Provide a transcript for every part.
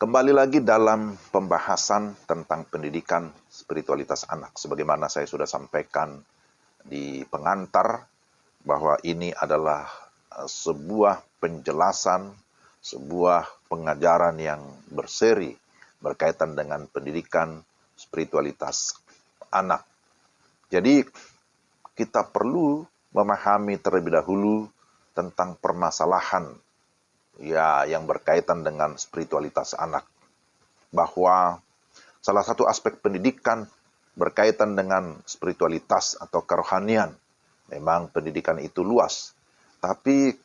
Kembali lagi dalam pembahasan tentang pendidikan spiritualitas anak. Sebagaimana saya sudah sampaikan di pengantar, bahwa ini adalah sebuah penjelasan, sebuah pengajaran yang berseri berkaitan dengan pendidikan spiritualitas anak. Jadi kita perlu memahami terlebih dahulu tentang permasalahan yang berkaitan dengan spiritualitas anak. Bahwa salah satu aspek pendidikan berkaitan dengan spiritualitas atau kerohanian. Memang pendidikan itu luas, tapi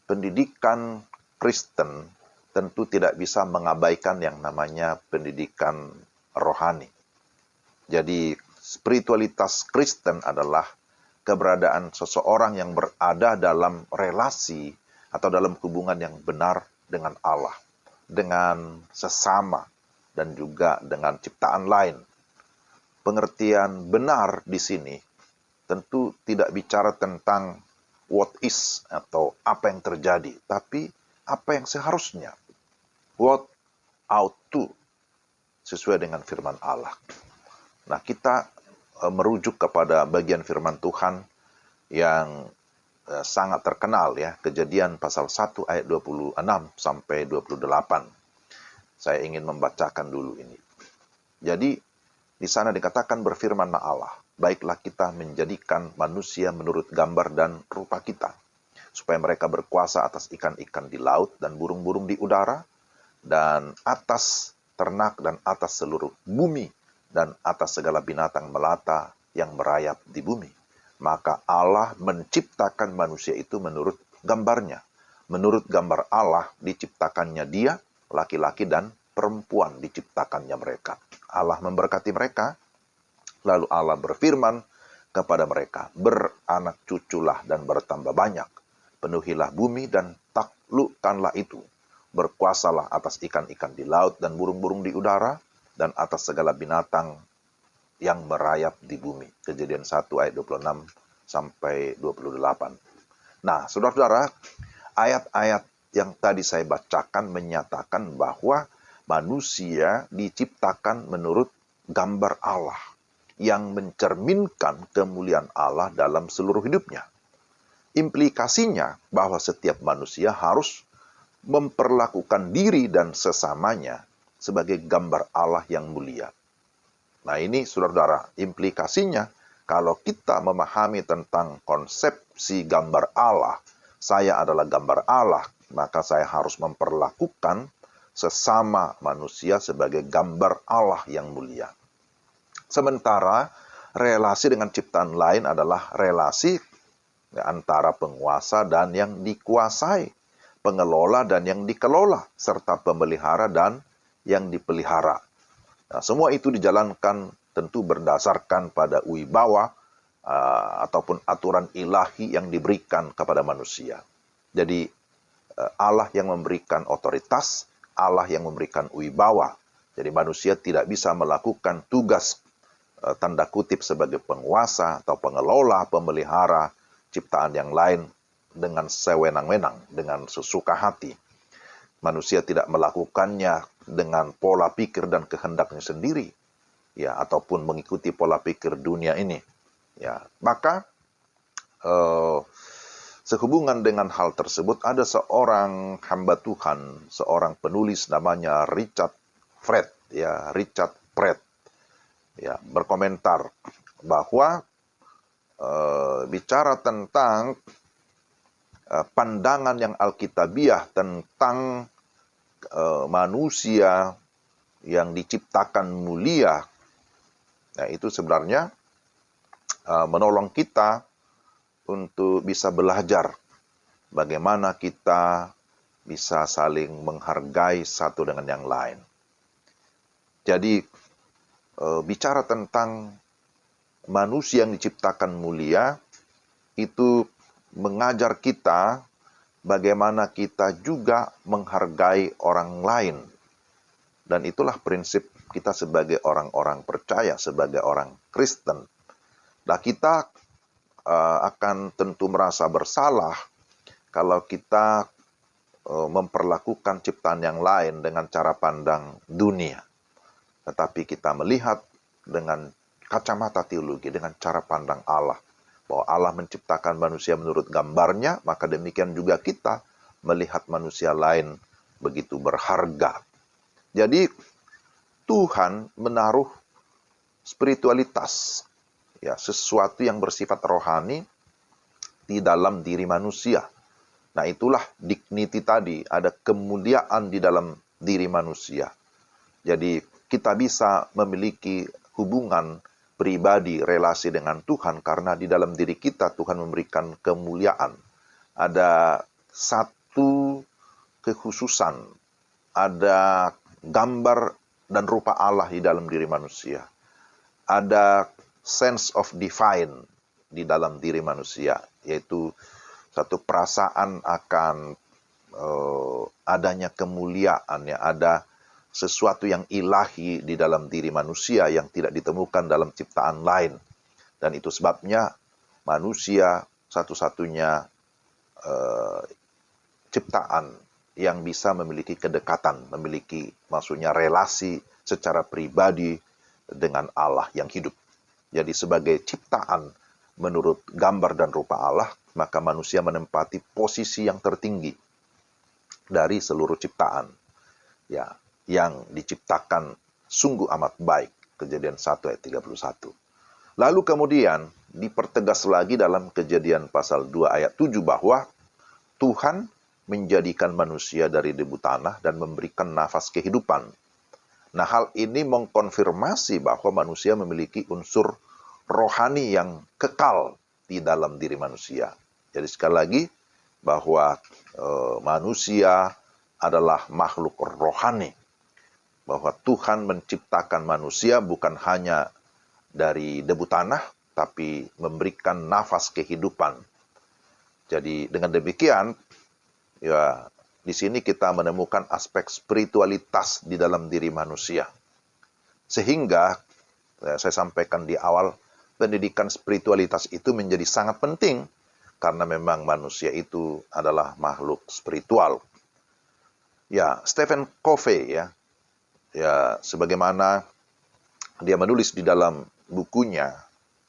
pendidikan Kristen tentu tidak bisa mengabaikan yang namanya pendidikan rohani. Jadi spiritualitas Kristen adalah keberadaan seseorang yang berada dalam relasi atau dalam hubungan yang benar dengan Allah, dengan sesama, dan juga dengan ciptaan lain. Pengertian benar di sini tentu tidak bicara tentang what is atau apa yang terjadi, tapi apa yang seharusnya. What ought to, sesuai dengan firman Allah. Nah, kita merujuk kepada bagian firman Tuhan yang sangat terkenal ya, Kejadian pasal 1 ayat 26 sampai 28. Saya ingin membacakan dulu ini. Jadi di sana dikatakan, berfirmanlah Allah, baiklah kita menjadikan manusia menurut gambar dan rupa kita, supaya mereka berkuasa atas ikan-ikan di laut dan burung-burung di udara, dan atas ternak dan atas seluruh bumi, dan atas segala binatang melata yang merayap di bumi. Maka Allah menciptakan manusia itu menurut gambarnya. Menurut gambar Allah diciptakannya dia, laki-laki dan perempuan diciptakannya mereka. Allah memberkati mereka, lalu Allah berfirman kepada mereka, beranak cuculah dan bertambah banyak, penuhilah bumi dan taklukkanlah itu, berkuasalah atas ikan-ikan di laut dan burung-burung di udara, dan atas segala binatang yang merayap di bumi. Kejadian 1 ayat 26 sampai 28. Nah, saudara-saudara, ayat-ayat yang tadi saya bacakan menyatakan bahwa manusia diciptakan menurut gambar Allah yang mencerminkan kemuliaan Allah dalam seluruh hidupnya. Implikasinya bahwa setiap manusia harus memperlakukan diri dan sesamanya sebagai gambar Allah yang mulia. Nah, ini saudara-saudara, implikasinya kalau kita memahami tentang konsepsi gambar Allah, saya adalah gambar Allah, maka saya harus memperlakukan sesama manusia sebagai gambar Allah yang mulia. Sementara relasi dengan ciptaan lain adalah relasi antara penguasa dan yang dikuasai, pengelola dan yang dikelola, serta pemelihara dan yang dipelihara. Nah, semua itu dijalankan tentu berdasarkan pada wibawa ataupun aturan ilahi yang diberikan kepada manusia. Jadi Allah yang memberikan otoritas, Allah yang memberikan wibawa. Jadi manusia tidak bisa melakukan tugas tanda kutip sebagai penguasa atau pengelola, pemelihara ciptaan yang lain dengan sewenang-wenang, dengan sesuka hati. Manusia tidak melakukannya dengan pola pikir dan kehendaknya sendiri, ya, ataupun mengikuti pola pikir dunia ini, ya. Maka sehubungan dengan hal tersebut ada seorang hamba Tuhan, seorang penulis namanya Richard Pratt, ya, berkomentar bahwa bicara tentang pandangan yang alkitabiah tentang manusia yang diciptakan mulia, nah itu sebenarnya menolong kita untuk bisa belajar bagaimana kita bisa saling menghargai satu dengan yang lain. Jadi bicara tentang manusia yang diciptakan mulia itu mengajar kita bagaimana kita juga menghargai orang lain. Dan itulah prinsip kita sebagai orang-orang percaya, sebagai orang Kristen. Nah, kita akan tentu merasa bersalah kalau kita memperlakukan ciptaan yang lain dengan cara pandang dunia. Tetapi kita melihat dengan kacamata teologi, dengan cara pandang Allah. Bahwa Allah menciptakan manusia menurut gambarnya, maka demikian juga kita melihat manusia lain begitu berharga. Jadi Tuhan menaruh spiritualitas, ya, sesuatu yang bersifat rohani di dalam diri manusia. Nah, itulah dignity tadi, ada kemuliaan di dalam diri manusia. Jadi kita bisa memiliki hubungan pribadi, relasi dengan Tuhan, karena di dalam diri kita Tuhan memberikan kemuliaan. Ada satu kekhususan, ada gambar dan rupa Allah di dalam diri manusia. Ada sense of divine di dalam diri manusia, yaitu satu perasaan akan adanya kemuliaan, ya, ada sesuatu yang ilahi di dalam diri manusia yang tidak ditemukan dalam ciptaan lain. Dan itu sebabnya manusia satu-satunya ciptaan yang bisa memiliki kedekatan, memiliki maksudnya relasi secara pribadi dengan Allah yang hidup. Jadi sebagai ciptaan menurut gambar dan rupa Allah, maka manusia menempati posisi yang tertinggi dari seluruh ciptaan, ya, yang diciptakan sungguh amat baik. Kejadian 1 ayat 31. Lalu kemudian dipertegas lagi dalam Kejadian pasal 2 ayat 7 bahwa Tuhan menjadikan manusia dari debu tanah dan memberikan nafas kehidupan. Nah, hal ini mengkonfirmasi bahwa manusia memiliki unsur rohani yang kekal di dalam diri manusia. Jadi sekali lagi, bahwa manusia adalah makhluk rohani. Bahwa Tuhan menciptakan manusia bukan hanya dari debu tanah, tapi memberikan nafas kehidupan. Jadi dengan demikian, ya, di sini kita menemukan aspek spiritualitas di dalam diri manusia. Sehingga, saya sampaikan di awal, pendidikan spiritualitas itu menjadi sangat penting, karena memang manusia itu adalah makhluk spiritual. Ya, Stephen Covey, ya, sebagaimana dia menulis di dalam bukunya,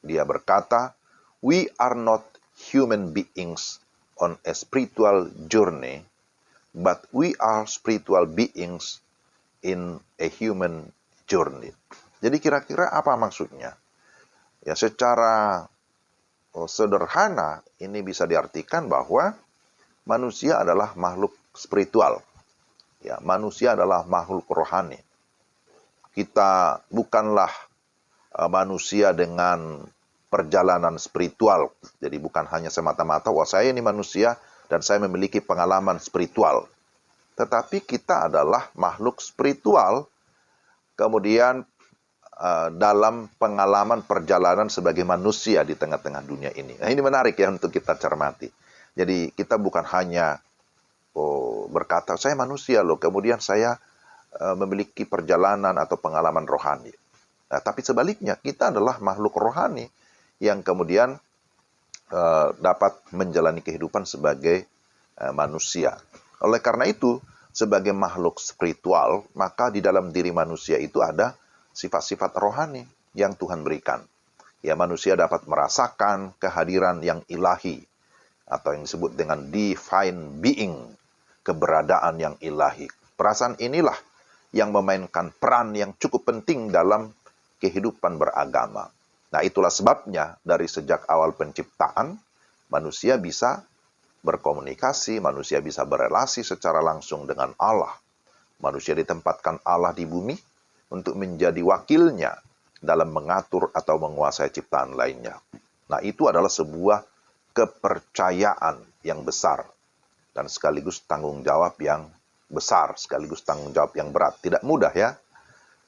dia berkata, "We are not human beings on a spiritual journey, but we are spiritual beings in a human journey." Jadi kira-kira apa maksudnya? Ya, secara sederhana ini bisa diartikan bahwa manusia adalah makhluk spiritual. Ya, manusia adalah makhluk rohani. Kita bukanlah manusia dengan perjalanan spiritual. Jadi bukan hanya semata-mata, wah saya ini manusia dan saya memiliki pengalaman spiritual. Tetapi kita adalah makhluk spiritual, kemudian dalam pengalaman perjalanan sebagai manusia di tengah-tengah dunia ini. Nah, ini menarik ya untuk kita cermati. Jadi kita bukan hanya berkata, saya manusia loh, kemudian saya memiliki perjalanan atau pengalaman rohani. Nah, tapi sebaliknya, kita adalah makhluk rohani yang kemudian dapat menjalani kehidupan sebagai manusia. Oleh karena itu, sebagai makhluk spiritual, maka di dalam diri manusia itu ada sifat-sifat rohani yang Tuhan berikan. Ya, manusia dapat merasakan kehadiran yang ilahi, atau yang disebut dengan divine being, keberadaan yang ilahi. Perasaan inilah yang memainkan peran yang cukup penting dalam kehidupan beragama. Nah, itulah sebabnya dari sejak awal penciptaan, manusia bisa berkomunikasi, manusia bisa berelasi secara langsung dengan Allah. Manusia ditempatkan Allah di bumi untuk menjadi wakilnya dalam mengatur atau menguasai ciptaan lainnya. Nah, itu adalah sebuah kepercayaan yang besar dan sekaligus tanggung jawab yang besar, sekaligus tanggung jawab yang berat. Tidak mudah ya.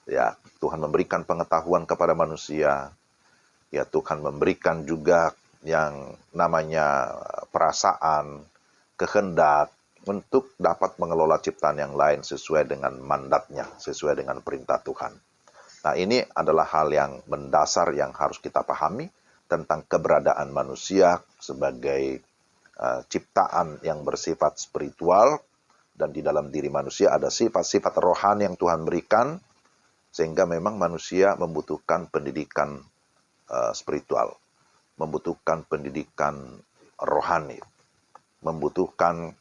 Ya, Tuhan memberikan pengetahuan kepada manusia. Ya, Tuhan memberikan juga yang namanya perasaan, kehendak untuk dapat mengelola ciptaan yang lain sesuai dengan mandatnya, sesuai dengan perintah Tuhan. Nah, ini adalah hal yang mendasar yang harus kita pahami tentang keberadaan manusia sebagai ciptaan yang bersifat spiritual, dan di dalam diri manusia ada sifat-sifat rohani yang Tuhan berikan, sehingga memang manusia membutuhkan pendidikan spiritual, membutuhkan pendidikan rohani, membutuhkan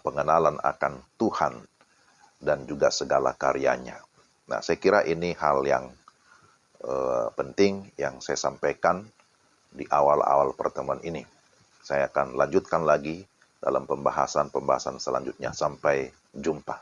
pengenalan akan Tuhan dan juga segala karyanya. Nah, saya kira ini hal yang penting yang saya sampaikan di awal-awal pertemuan ini. Saya akan lanjutkan lagi dalam pembahasan-pembahasan selanjutnya. Sampai jumpa.